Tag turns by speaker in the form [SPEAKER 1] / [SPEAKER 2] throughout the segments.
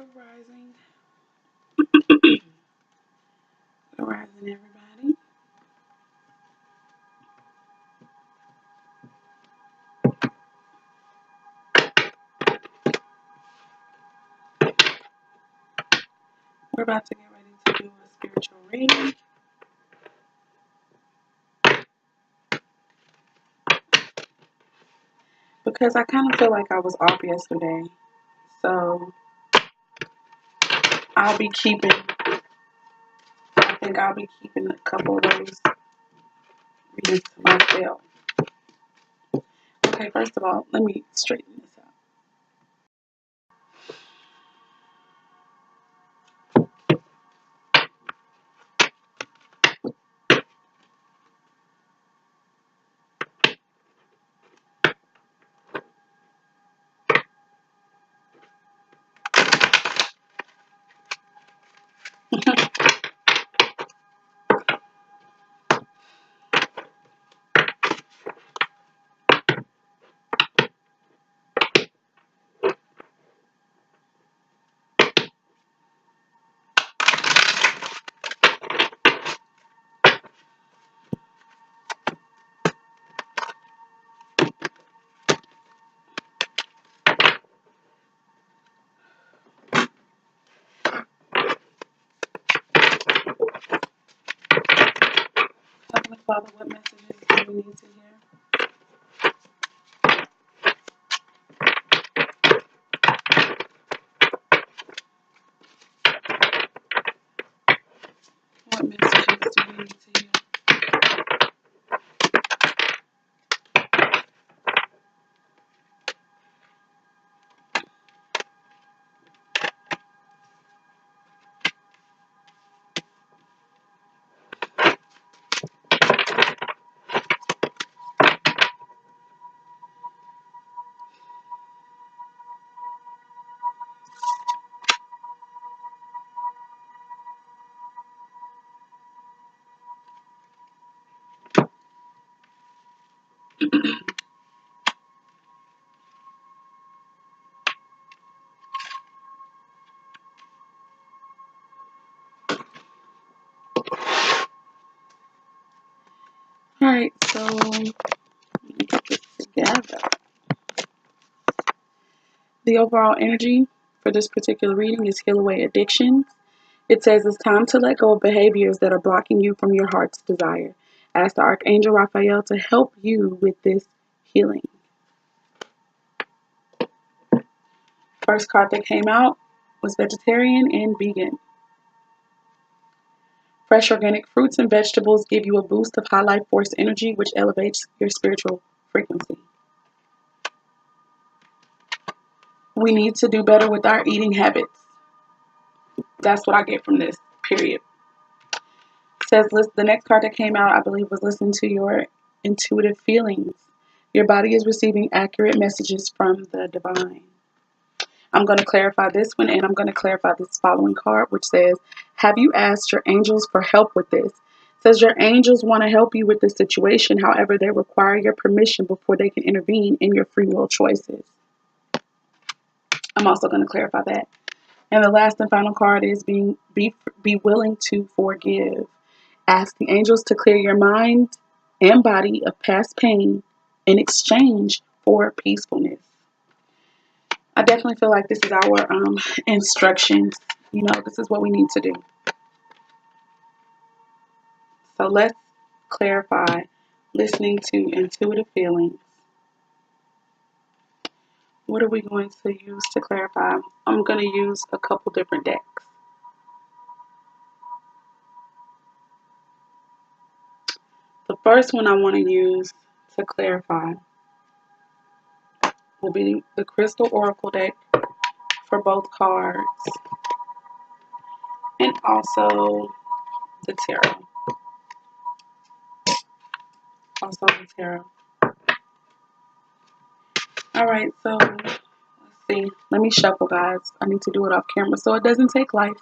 [SPEAKER 1] Good rising. Good rising, everybody. We're about to get ready to do a spiritual reading. Because I kind of feel like I was off yesterday. So I think I'll be keeping a couple of those readings to myself. Okay, first of all, let me straighten this out. Heavenly Father, what messages do we need to hear? What messages do we need to hear? Alright, so let me get this together. The overall energy for this particular reading is heal away addictions. It says it's time to let go of behaviors that are blocking you from your heart's desire. Ask the Archangel Raphael to help you with this healing. First card that came out was vegetarian and vegan. Fresh organic fruits and vegetables give you a boost of high life force energy, which elevates your spiritual frequency. We need to do better with our eating habits. That's what I get from this, period. It says the next card that came out, I believe, was listen to your intuitive feelings. Your body is receiving accurate messages from the divine. I'm going to clarify this one, and I'm going to clarify this following card, which says, have you asked your angels for help with this? It says your angels want to help you with this situation. However, they require your permission before they can intervene in your free will choices. I'm also going to clarify that. And the last and final card is be willing to forgive. Ask the angels to clear your mind and body of past pain in exchange for peacefulness. I definitely feel like this is our instructions. You know, this is what we need to do. So let's clarify listening to intuitive feelings. What are we going to use to clarify? I'm going to use a couple different decks. The first one I want to use to clarify will be the Crystal Oracle deck for both cards, and also the tarot. Alright, so let's see. Let me shuffle, guys. I need to do it off camera so it doesn't take life.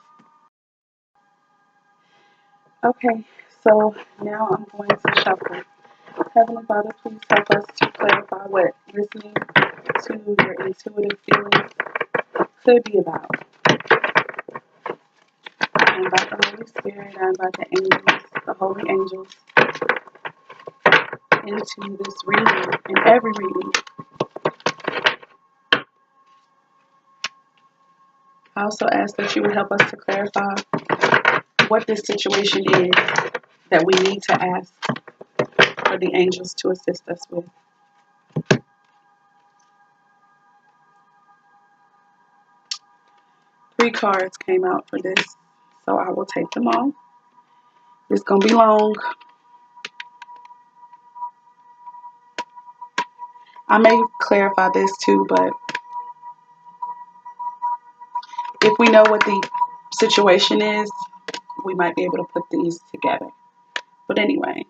[SPEAKER 1] Okay, so now I'm going to shuffle. Heavenly Father, please help us to clarify what listening to your intuitive feelings could be about. I invite the Holy Spirit, I invite the angels, the holy angels, into this reading, in every reading. I also ask that you would help us to clarify what this situation is that we need to ask for the angels to assist us with. Three cards came out for this, so I will take them all. It's going to be long. I may clarify this too, but if we know what the situation is, we might be able to put these together. But anyway,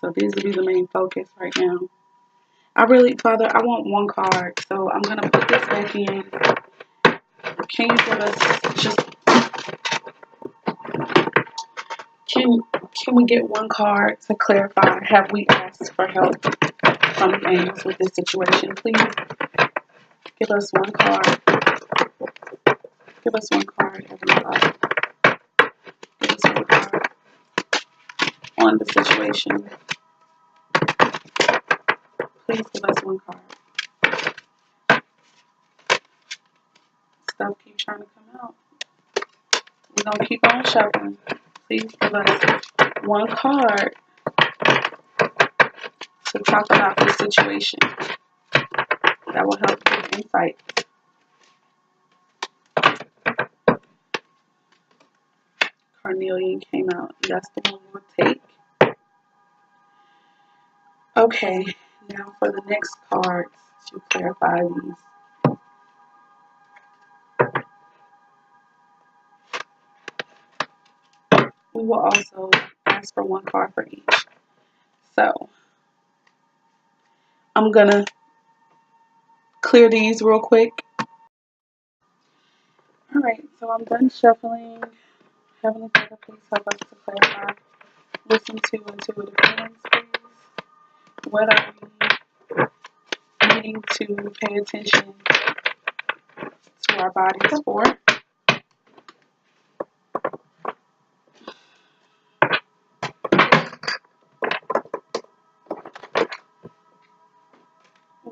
[SPEAKER 1] so these will be the main focus right now. Father, I want one card, so I'm going to put this back in. Can you give us just, can we get one card to clarify? Have we asked for help from the angels with this situation? Please give us one card. Give us one card, Heavenly Father. Give us one card on the situation. Please give us one card. Stuff keeps trying to come out. We're going to keep on shuffling. Please give us one card to talk about this situation that will help give insight. Carnelian came out. That's the one we'll take. Okay, now for the next cards to clarify these. We will also ask for one card for each. So, I'm going to clear these real quick. Alright, so I'm done shuffling. Heavenly Father, please help us to clarify. Listen to intuitive feelings, please. What are we needing to pay attention to our bodies for?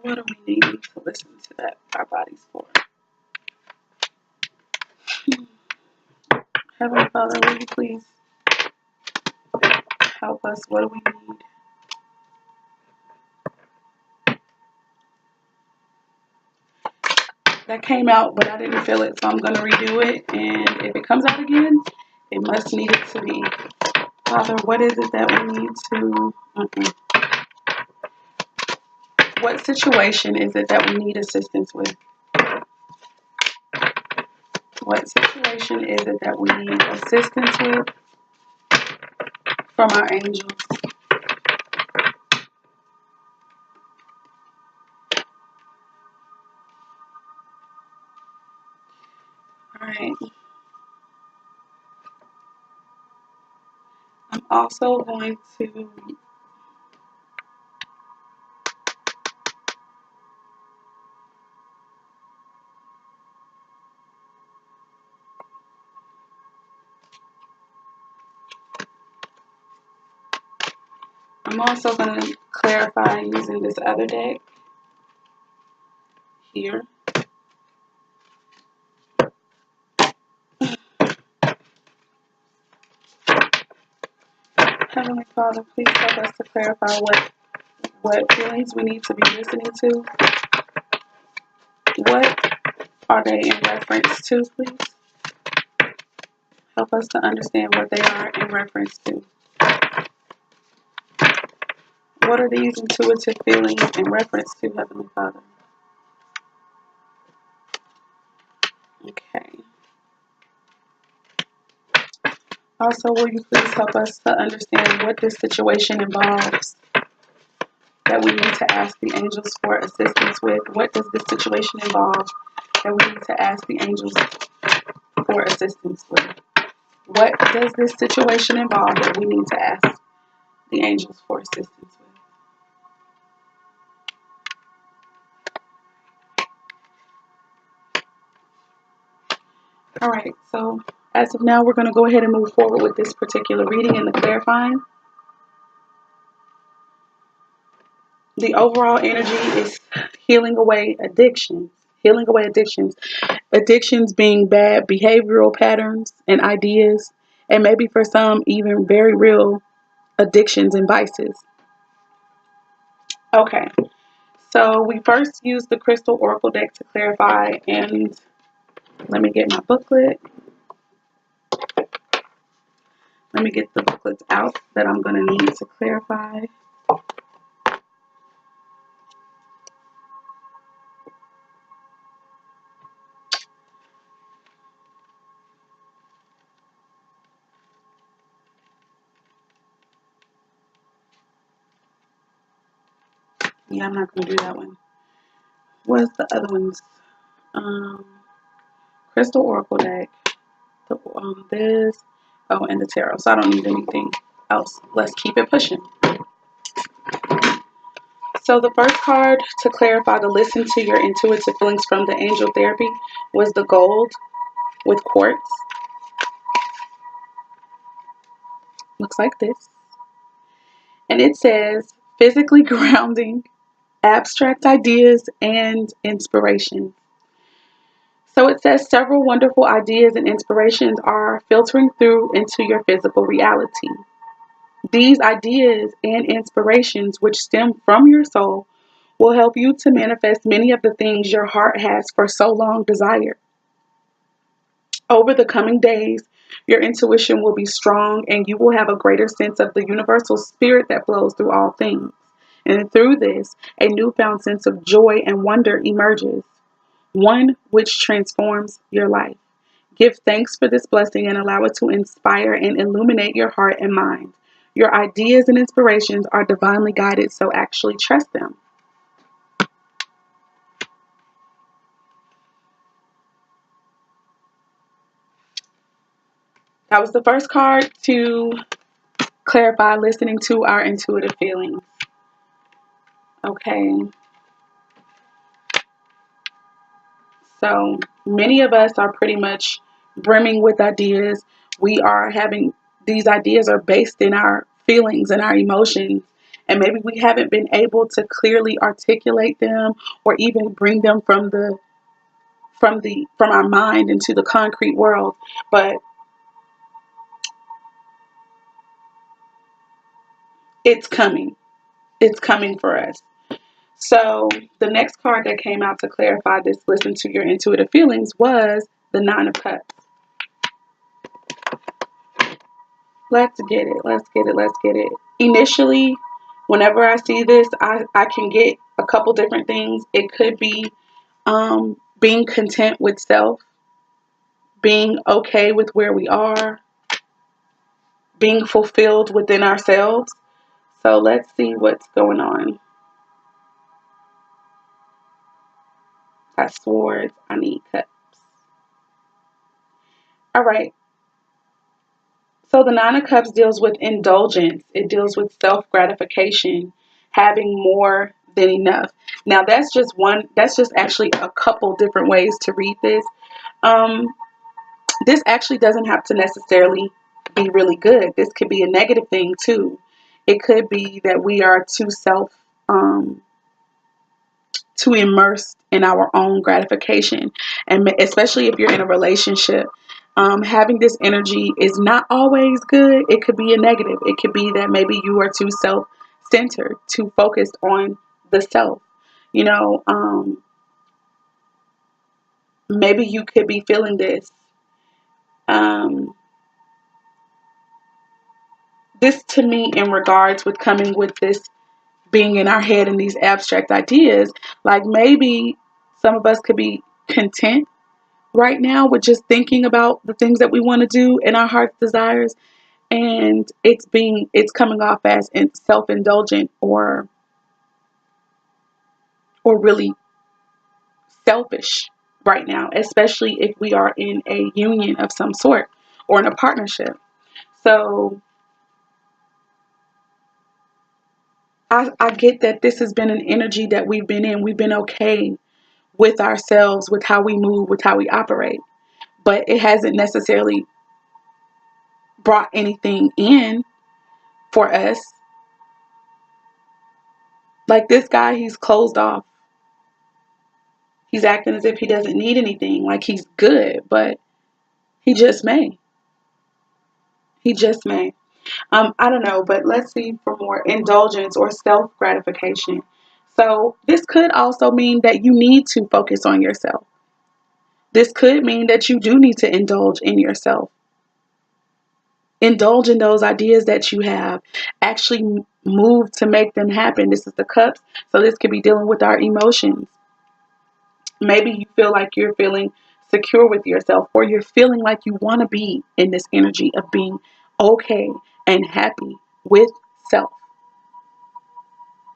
[SPEAKER 1] What are we needing to listen to our bodies for? Heavenly Father, will you please help us? What do we need? That came out, but I didn't feel it, so I'm going to redo it. And if it comes out again, it must need it to be. Father, what is it that we need to... What situation is it that we need assistance with? What situation is it that we need assistance with from our angels? Alright. I'm also going to clarify using this other deck here. Heavenly Father, please help us to clarify what feelings we need to be listening to. What are they in reference to, please? Help us to understand what they are in reference to. What are these intuitive feelings in reference to, Heavenly Father? Okay. Also, will you please help us to understand what this situation involves that we need to ask the angels for assistance with? What does this situation involve that we need to ask the angels for assistance with? What does this situation involve that we need to ask the angels for assistance with? Alright, so As of now, we're going to go ahead and move forward with this particular reading and the clarifying. The overall energy is healing away addictions. Healing away addictions. Addictions being bad behavioral patterns and ideas, and maybe for some, even very real addictions and vices. Okay, so we first used the Crystal Oracle deck to clarify, and let me get my booklet. Let me get the booklets out that I'm going to need to clarify. Yeah, I'm not going to do that one. What's the other ones? Crystal Oracle deck. This. Oh, and the tarot. So I don't need anything else. Let's keep it pushing. So the first card to clarify the listen to your intuitive feelings from the angel therapy was the gold with quartz. Looks like this. And it says physically grounding, abstract ideas, and inspiration. So it says several wonderful ideas and inspirations are filtering through into your physical reality. These ideas and inspirations, which stem from your soul, will help you to manifest many of the things your heart has for so long desired. Over the coming days, your intuition will be strong and you will have a greater sense of the universal spirit that flows through all things. And through this, a newfound sense of joy and wonder emerges, one which transforms your life. Give thanks for this blessing and allow it to inspire and illuminate your heart and mind. Your ideas and inspirations are divinely guided, so actually trust them. That was the first card to clarify listening to our intuitive feelings. Okay. So many of us are pretty much brimming with ideas. We are having, these ideas are based in our feelings and our emotions. And maybe we haven't been able to clearly articulate them or even bring them from our mind into the concrete world. But it's coming. It's coming for us. So the next card that came out to clarify this, listen to your intuitive feelings, was the Nine of Cups. Let's get it. Let's get it. Let's get it. Initially, whenever I see this, I can get a couple different things. It could be being content with self, being okay with where we are, being fulfilled within ourselves. So let's see what's going on. Got swords. I need cups. All right. So the Nine of Cups deals with indulgence. It deals with self-gratification, having more than enough. Now that's just actually a couple different ways to read this. This actually doesn't have to necessarily be really good. This could be a negative thing too. It could be that we are too immersed in our own gratification. And especially if you're in a relationship, having this energy is not always good. It could be a negative. It could be that maybe you are too self-centered, too focused on the self. You know, maybe you could be feeling this. This to me, in regards with coming with this being in our head and these abstract ideas, like maybe some of us could be content right now with just thinking about the things that we want to do in our heart's desires, and it's coming off as self-indulgent or really selfish right now, especially if we are in a union of some sort or in a partnership. So I get that this has been an energy that we've been in. We've been okay with ourselves, with how we move, with how we operate, but it hasn't necessarily brought anything in for us. Like this guy, he's closed off. He's acting as if he doesn't need anything, like he's good, but he just may. He just may. I don't know, but let's see for more indulgence or self-gratification. So this could also mean that you need to focus on yourself. This could mean that you do need to indulge in yourself. Indulge in those ideas that you have. Actually move to make them happen. This is the cups. So this could be dealing with our emotions. Maybe you feel like you're feeling secure with yourself, or you're feeling like you want to be in this energy of being okay and happy with self.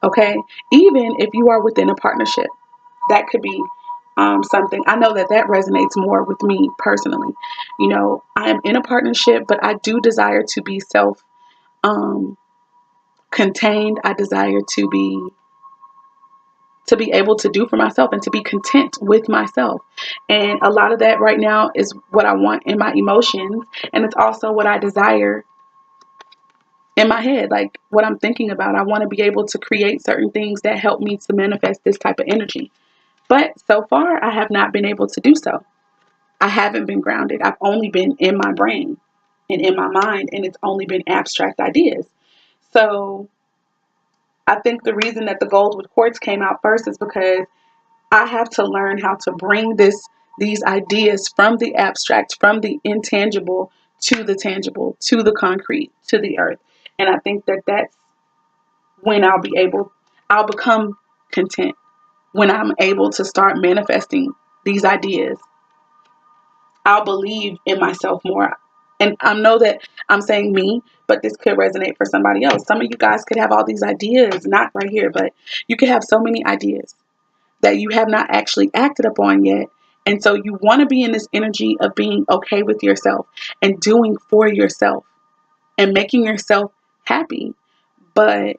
[SPEAKER 1] Okay? Even if you are within a partnership, that could be something. I know that resonates more with me personally. You know, I am in a partnership, but I do desire to be self contained. I desire to be able to do for myself and to be content with myself. And a lot of that right now is what I want in my emotions. And it's also what I desire in my head, like what I'm thinking about. I want to be able to create certain things that help me to manifest this type of energy. But so far, I have not been able to do so. I haven't been grounded. I've only been in my brain and in my mind, and it's only been abstract ideas. So I think the reason that the gold with quartz came out first is because I have to learn how to bring these ideas from the abstract, from the intangible to the tangible, to the concrete, to the earth. And I think that that's when I'll become content, when I'm able to start manifesting these ideas. I'll believe in myself more. And I know that I'm saying me, but this could resonate for somebody else. Some of you guys could have all these ideas, not right here, but you could have so many ideas that you have not actually acted upon yet. And so you want to be in this energy of being okay with yourself and doing for yourself and making yourself happy. But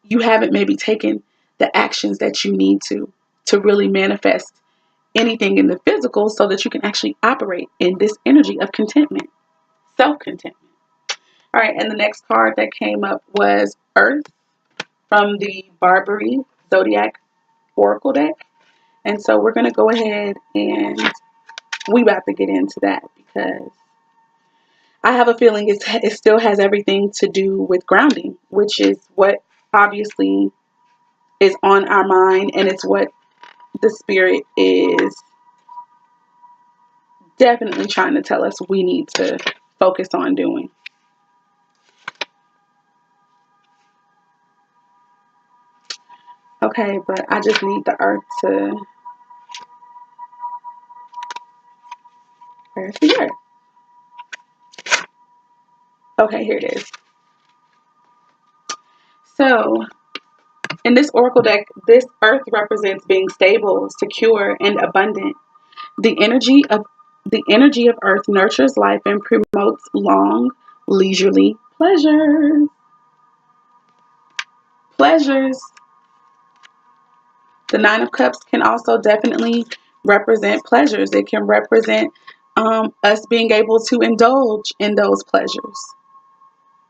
[SPEAKER 1] you haven't maybe taken the actions that you need to really manifest anything in the physical so that you can actually operate in this energy of contentment, self-contentment. All right, and the next card that came up was Earth from the Barbary Zodiac Oracle deck. And so we're going to go ahead and we about to get into that because I have a feeling it still has everything to do with grounding, which is what obviously is on our mind, and it's what the spirit is definitely trying to tell us we need to focus on doing. Okay, but I just need the earth to... Where's the earth? Okay, here it is. So, in this oracle deck, this earth represents being stable, secure, and abundant. The energy of earth nurtures life and promotes long, leisurely pleasures. Pleasures. The Nine of Cups can also definitely represent pleasures. It can represent us being able to indulge in those pleasures.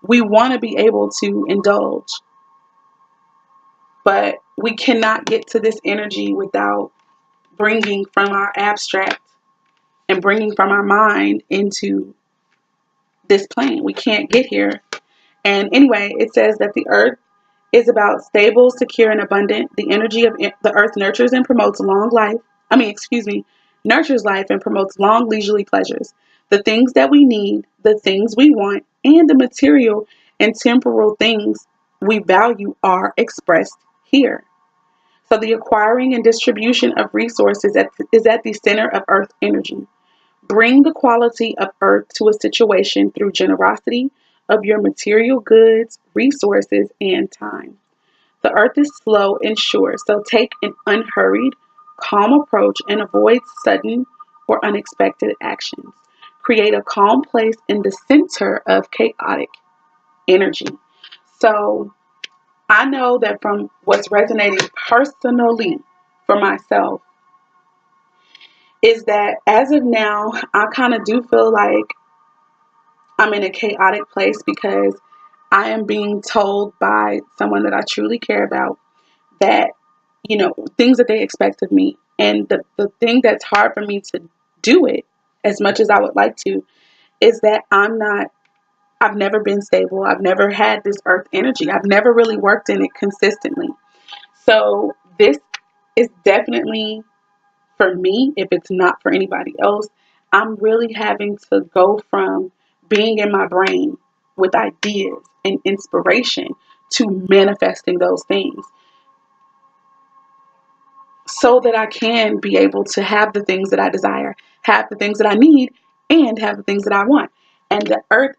[SPEAKER 1] We want to be able to indulge, but we cannot get to this energy without bringing from our abstract and bringing from our mind into this plane. We can't get here. And anyway, it says that the earth is about stable, secure, and abundant. The energy of the earth nurtures and promotes nurtures life and promotes long, leisurely pleasures. The things that we need, the things we want, and the material and temporal things we value are expressed here. So the acquiring and distribution of resources is at the center of earth energy. Bring the quality of earth to a situation through generosity of your material goods, resources, and time. The earth is slow and sure, so take an unhurried, calm approach and avoid sudden or unexpected actions. Create a calm place in the center of chaotic energy. So I know that from what's resonating personally for myself is that as of now, I kind of do feel like I'm in a chaotic place because I am being told by someone that I truly care about that, you know, things that they expect of me. And the thing that's hard for me to do it as much as I would like to is that I've never been stable. I've never had this earth energy. I've never really worked in it consistently. So this is definitely for me, if it's not for anybody else. I'm really having to go from being in my brain with ideas and inspiration to manifesting those things so that I can be able to have the things that I desire, have the things that I need, and have the things that I want. And the earth,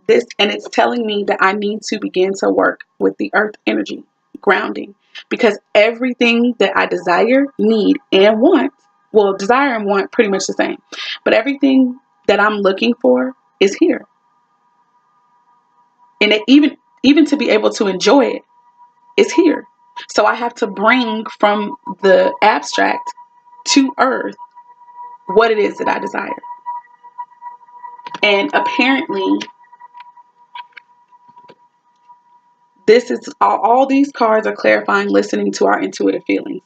[SPEAKER 1] and it's telling me that I need to begin to work with the earth energy, grounding, because everything that I desire, need, and want, well, desire and want pretty much the same, but everything that I'm looking for is here. And even to be able to enjoy it is here. So I have to bring from the abstract to earth what it is that I desire. And apparently, this is all these cards are clarifying listening to our intuitive feelings.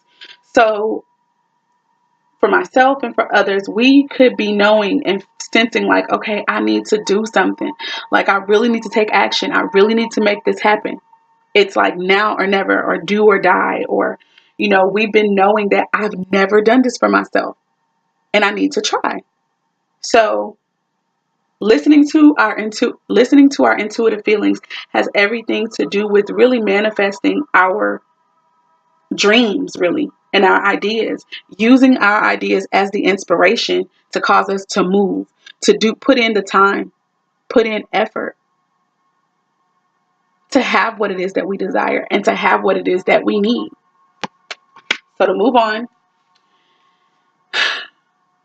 [SPEAKER 1] So for myself and for others, we could be knowing and sensing like, okay, I need to do something. Like, I really need to take action. I really need to make this happen. It's like now or never, or do or die. Or, you know, we've been knowing that I've never done this for myself and I need to try. So listening to our intuitive feelings has everything to do with really manifesting our dreams, really, and our ideas, using our ideas as the inspiration to cause us to move, put in the time, put in effort to have what it is that we desire and to have what it is that we need. So to move on,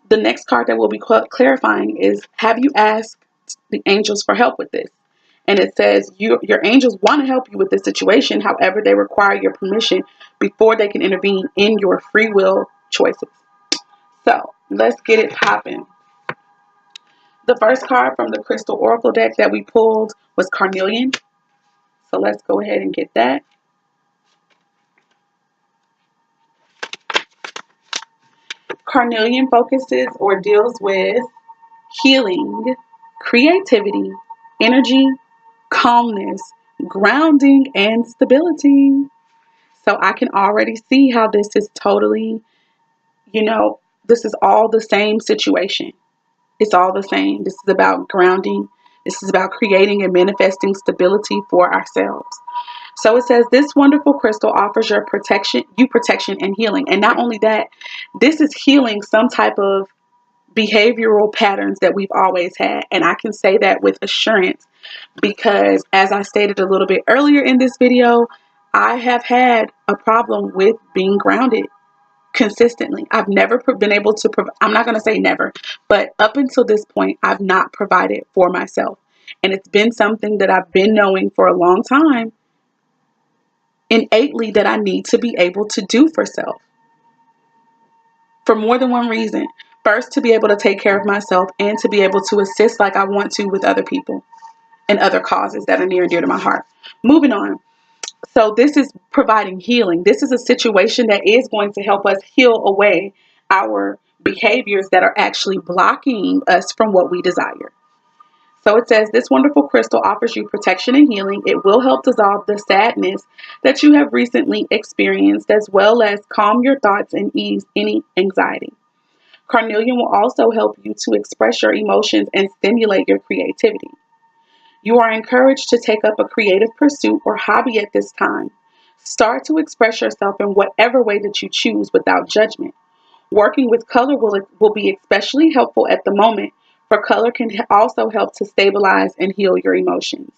[SPEAKER 1] the next card that we'll be clarifying is, have you asked the angels for help with this? And it says your angels want to help you with this situation. However, they require your permission before they can intervene in your free will choices. So let's get it popping. The first card from the crystal oracle deck that we pulled was Carnelian. So let's go ahead and get that. Carnelian focuses or deals with healing, creativity, energy, calmness, grounding, and stability. So I can already see how this is totally, this is all the same situation. It's all the same. This is about grounding. This is about creating and manifesting stability for ourselves. So it says this wonderful crystal offers you protection and healing. And not only that, this is healing some type of behavioral patterns that we've always had. And I can say that with assurance because, as I stated a little bit earlier in this video, I have had a problem with being grounded consistently. I've never been able to I'm not going to say never, but up until this point, I've not provided for myself. And it's been something that I've been knowing for a long time innately that I need to be able to do for self for more than one reason. First, to be able to take care of myself and to be able to assist like I want to with other people and other causes that are near and dear to my heart. Moving on. So this is providing healing. This is a situation that is going to help us heal away our behaviors that are actually blocking us from what we desire. So it says this wonderful crystal offers you protection and healing. It will help dissolve the sadness that you have recently experienced, as well as calm your thoughts and ease any anxiety. Carnelian will also help you to express your emotions and stimulate your creativity. You are encouraged to take up a creative pursuit or hobby at this time. Start to express yourself in whatever way that you choose without judgment. Working with color will be especially helpful at the moment, for color can also help to stabilize and heal your emotions.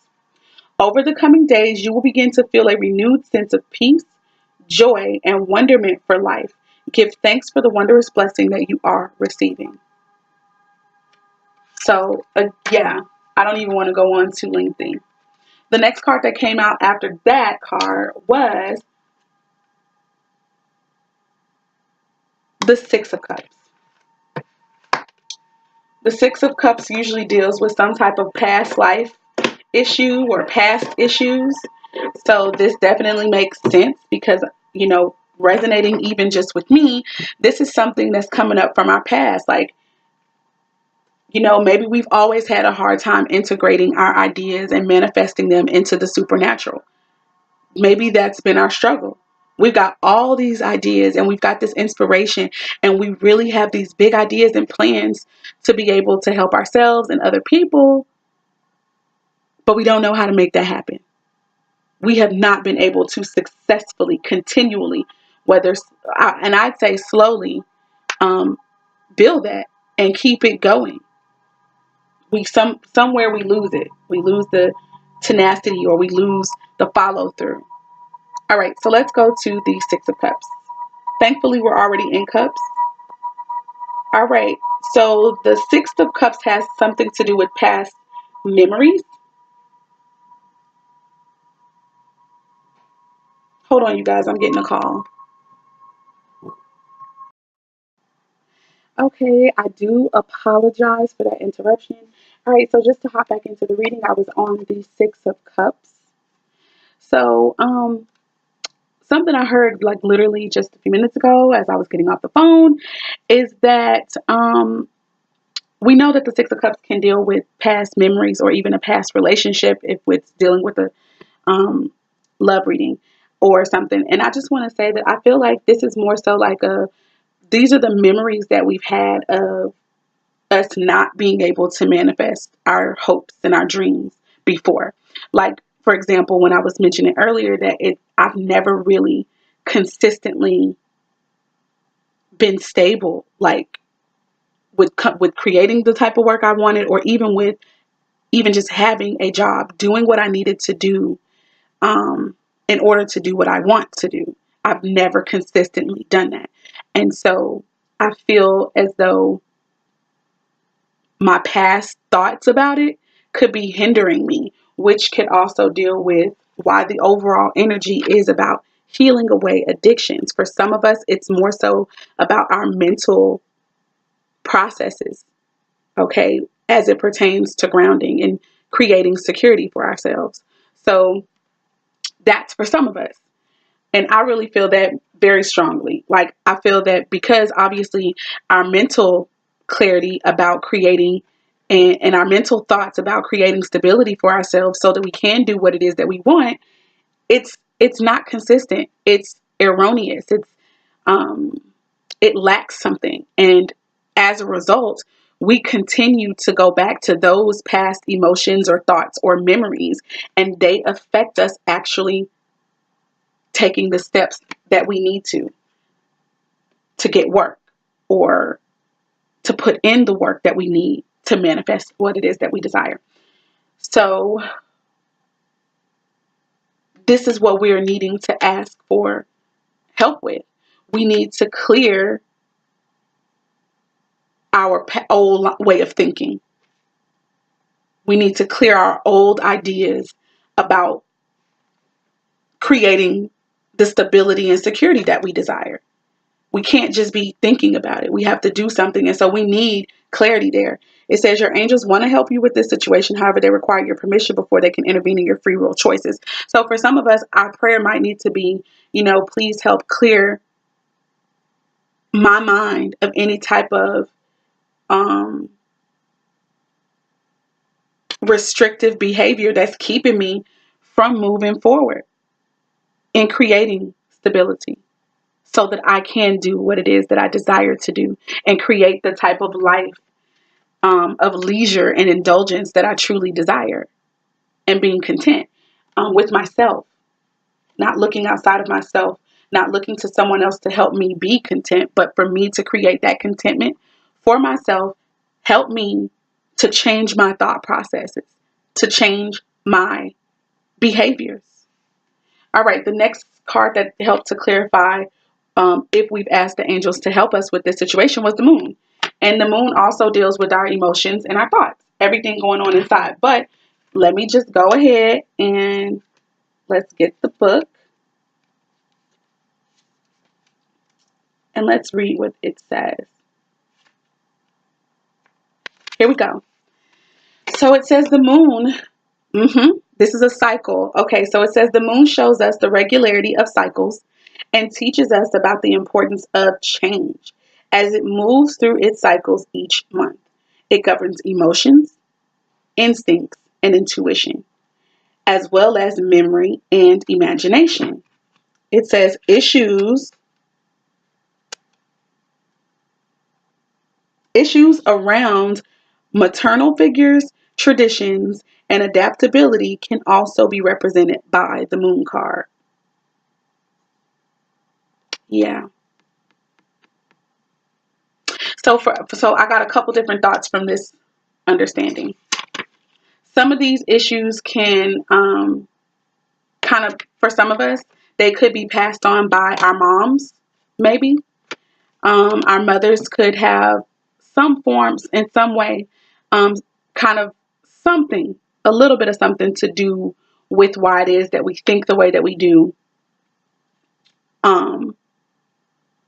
[SPEAKER 1] Over the coming days, you will begin to feel a renewed sense of peace, joy, and wonderment for life. Give thanks for the wondrous blessing that you are receiving. So, yeah, I don't even want to go on too lengthy. The next card that came out after that card was the Six of Cups. The Six of Cups usually deals with some type of past life issue or past issues. So this definitely makes sense because, you know, resonating even just with me, this is something that's coming up from our past. Like, you know, maybe we've always had a hard time integrating our ideas and manifesting them into the supernatural. Maybe that's been our struggle. We've got all these ideas and we've got this inspiration and we really have these big ideas and plans to be able to help ourselves and other people, but we don't know how to make that happen. We have not been able to successfully, continually, and I'd say slowly, build that and keep it going. Somewhere we lose it. We lose the tenacity or we lose the follow through. All right, so let's go to the Six of Cups. Thankfully, we're already in cups. All right, so the Six of Cups has something to do with past memories. Hold on, you guys, I'm getting a call. Okay, I do apologize for that interruption. All right, so just to hop back into the reading, I was on the Six of Cups. So, something I heard like literally just a few minutes ago as I was getting off the phone is that we know that the Six of Cups can deal with past memories or even a past relationship if it's dealing with a love reading or something. And I just want to say that I feel like this is more so like these are the memories that we've had of us not being able to manifest our hopes and our dreams before. Like, for example, when I was mentioning earlier that I've never really consistently been stable, like with creating the type of work I wanted, or even just having a job, doing what I needed to do in order to do what I want to do. I've never consistently done that. And so I feel as though my past thoughts about it could be hindering me, which could also deal with why the overall energy is about healing away addictions. For some of us, it's more so about our mental processes, okay, as it pertains to grounding and creating security for ourselves. So that's for some of us. And I really feel that very strongly. Like, I feel that because obviously our mental clarity about creating and our mental thoughts about creating stability for ourselves so that we can do what it is that we want, it's not consistent. It's erroneous. Um, it lacks something. And as a result, we continue to go back to those past emotions or thoughts or memories, and they affect us actually taking the steps that we need to get work or to put in the work that we need to manifest what it is that we desire. So this is what we're needing to ask for help with. We need to clear our old way of thinking. We need to clear our old ideas about creating the stability and security that we desire. We can't just be thinking about it. We have to do something. And so we need clarity there. It says your angels want to help you with this situation. However, they require your permission before they can intervene in your free will choices. So for some of us, our prayer might need to be, please help clear my mind of any type of restrictive behavior that's keeping me from moving forward and creating stability so that I can do what it is that I desire to do and create the type of life of leisure and indulgence that I truly desire, and being content with myself, not looking outside of myself, not looking to someone else to help me be content, but for me to create that contentment for myself, help me to change my thought processes, to change my behaviors. All right, the next card that helped to clarify if we've asked the angels to help us with this situation was the moon. And the moon also deals with our emotions and our thoughts, everything going on inside. But let me just go ahead and let's get the book and let's read what it says. Here we go. So it says the moon. This is a cycle. Okay, so it says the moon shows us the regularity of cycles and teaches us about the importance of change as it moves through its cycles each month. It governs emotions, instincts, and intuition, as well as memory and imagination. It says issues around maternal figures, traditions, and adaptability can also be represented by the moon card. Yeah. So I got a couple different thoughts from this understanding. Some of these issues can kind of, for some of us, they could be passed on by our moms, maybe. Our mothers could have some forms in some way, kind of something, a little bit of something to do with why it is that we think the way that we do,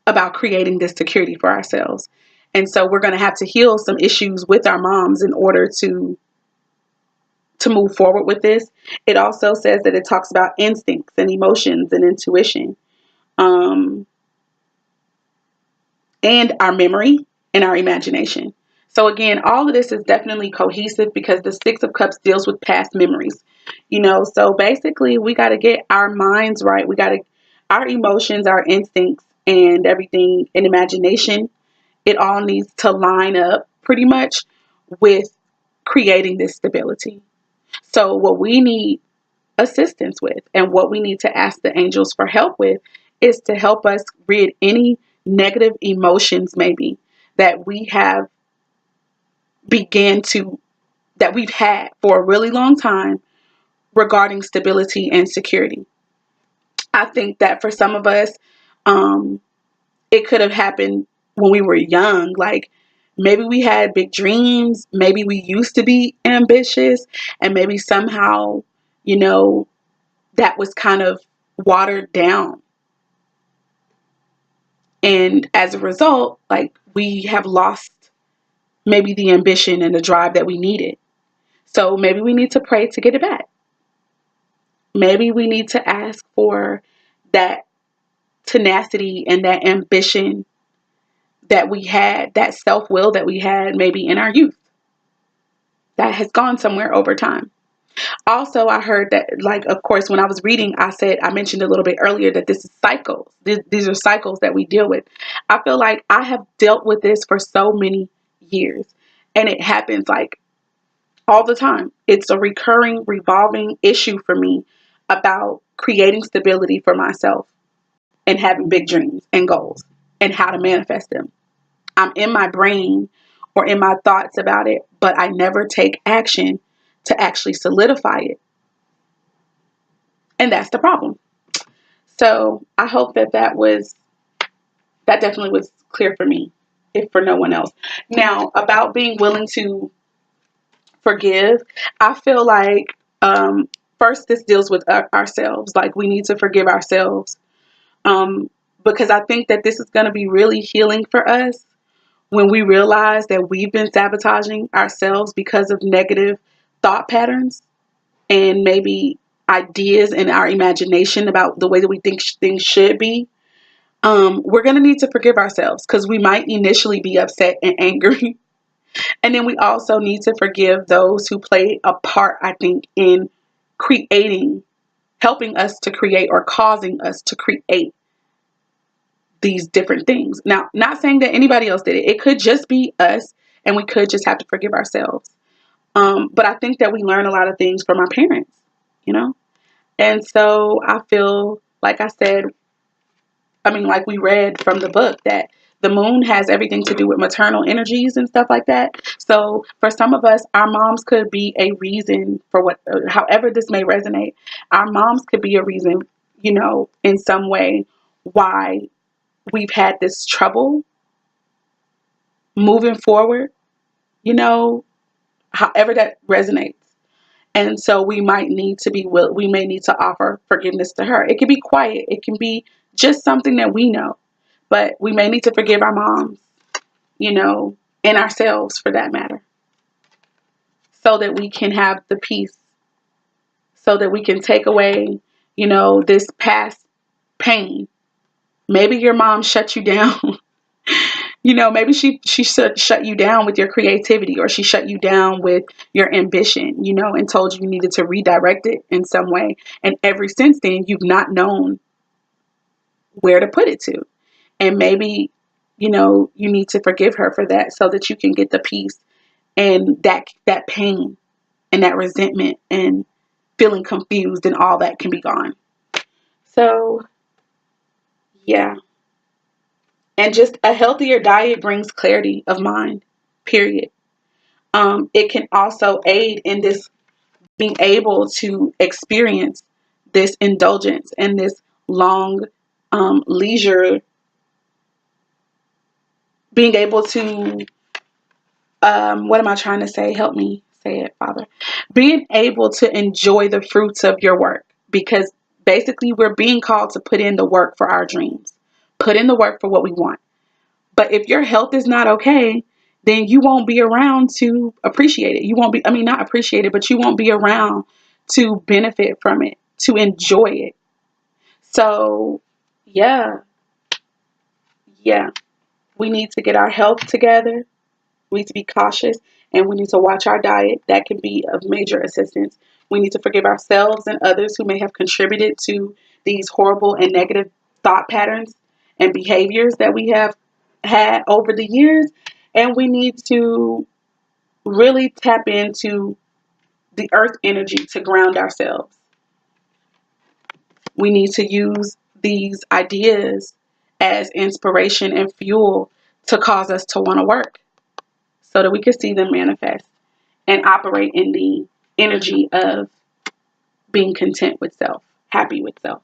[SPEAKER 1] about creating this security for ourselves. And so we're going to have to heal some issues with our moms in order to move forward with this. It also says that it talks about instincts and emotions and intuition, and our memory and our imagination. So again, all of this is definitely cohesive because the Six of Cups deals with past memories. So basically we got to get our minds right. We got to, our emotions, our instincts, and everything, and imagination, it all needs to line up pretty much with creating this stability. So what we need assistance with and what we need to ask the angels for help with is to help us rid any negative emotions maybe that we have began to that we've had for a really long time regarding stability and security. I think that for some of us, it could have happened when we were young. Like maybe we had big dreams, maybe we used to be ambitious, and maybe somehow, that was kind of watered down. And as a result, like we have lost maybe the ambition and the drive that we needed. So maybe we need to pray to get it back. Maybe we need to ask for that tenacity and that ambition that we had, that self-will that we had maybe in our youth that has gone somewhere over time. Also, I heard that, like, of course, when I was reading, I mentioned a little bit earlier that this is cycles. These are cycles that we deal with. I feel like I have dealt with this for so many years, and it happens like all the time. It's a recurring, revolving issue for me about creating stability for myself and having big dreams and goals and how to manifest them. I'm in my brain or in my thoughts about it, but I never take action to actually solidify it. And that's the problem. So I hope that definitely was clear for me, if for no one else. Now, about being willing to forgive, I feel like first this deals with ourselves. Like we need to forgive ourselves, because I think that this is going to be really healing for us when we realize that we've been sabotaging ourselves because of negative thought patterns and maybe ideas in our imagination about the way that we think things should be. We're going to need to forgive ourselves because we might initially be upset and angry. And then we also need to forgive those who played a part, I think, in helping us to create or causing us to create these different things. Now, not saying that anybody else did it. It could just be us and we could just have to forgive ourselves. But I think that we learn a lot of things from our parents, you know? And so I feel, like I said, like we read from the book, that the moon has everything to do with maternal energies and stuff like that. So for some of us, our moms could be a reason for however this may resonate. Our moms could be a reason, in some way why we've had this trouble moving forward, however that resonates. And so we may need to offer forgiveness to her. It can be quiet. It can be just something that we know, but we may need to forgive our moms, and ourselves for that matter. so that we can have the peace, so that we can take away, this past pain. Maybe your mom shut you down. Maybe she shut you down with your creativity, or she shut you down with your ambition, and told you needed to redirect it in some way. And ever since then, you've not known where to put it to. And maybe, you need to forgive her for that, so that you can get the peace, and that pain and that resentment and feeling confused and all that can be gone. So, yeah. And just a healthier diet brings clarity of mind, period. It can also aid in this being able to experience this indulgence and this long leisure, being able to, what am I trying to say? Help me say it, Father. Being able to enjoy the fruits of your work, because basically we're being called to put in the work for our dreams, put in the work for what we want. But if your health is not okay, then you won't be around to appreciate it. You won't be, not appreciate it, but you won't be around to benefit from it, to enjoy it. So, yeah, we need to get our health together. We need to be cautious, and we need to watch our diet. That can be of major assistance. We need to forgive ourselves and others who may have contributed to these horrible and negative thought patterns and behaviors that we have had over the years. And we need to really tap into the earth energy to ground ourselves. We need to use these ideas as inspiration and fuel to cause us to want to work, so that we can see them manifest and operate in the energy of being content with self, happy with self.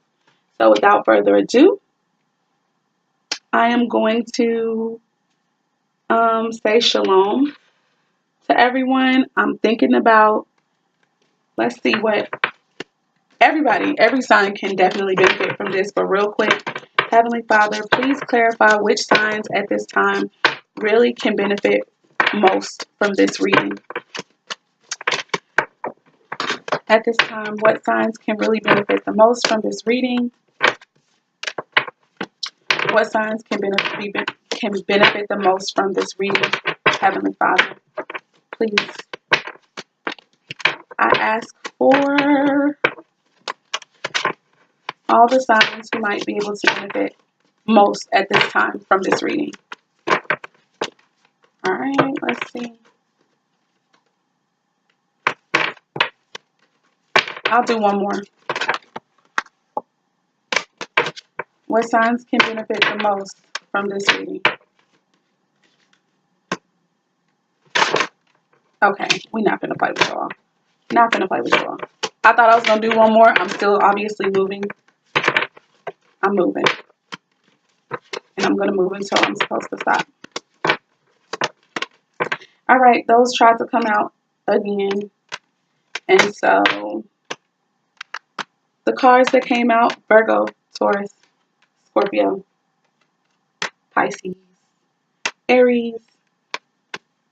[SPEAKER 1] So without further ado, I am going to say shalom to everyone. I'm thinking about, let's see what every sign can definitely benefit from this, but real quick, Heavenly Father, please clarify which signs at this time really can benefit most from this reading. At this time, what signs can really benefit the most from this reading? What signs can benefit the most from this reading? Heavenly Father, please, I ask for all the signs who might be able to benefit most at this time from this reading. All right, let's see. I'll do one more. What signs can benefit the most from this reading? Okay, we're not going to play with y'all. Not going to play with y'all. I thought I was going to do one more. I'm still obviously moving. I'm moving. And I'm going to move until I'm supposed to stop. All right, those tried to come out again. And so the cards that came out: Virgo, Taurus, Scorpio, Pisces, Aries,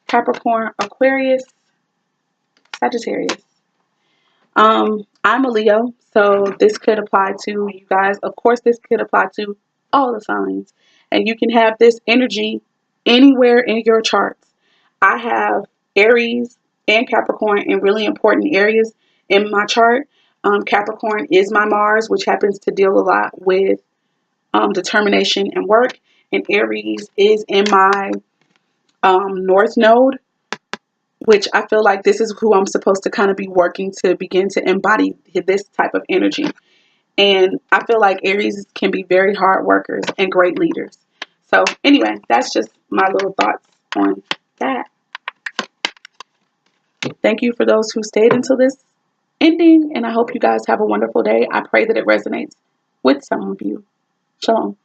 [SPEAKER 1] Capricorn, Aquarius, Sagittarius. I'm a Leo, so this could apply to you guys. Of course, this could apply to all the signs. And you can have this energy anywhere in your charts. I have Aries and Capricorn in really important areas in my chart. Capricorn is my Mars, which happens to deal a lot with determination and work. And Aries is in my North Node, which I feel like this is who I'm supposed to kind of be working to begin to embody this type of energy. And I feel like Aries can be very hard workers and great leaders. So anyway, that's just my little thoughts on that. Thank you for those who stayed until this ending, and I hope you guys have a wonderful day. I pray that it resonates with some of you. Shalom.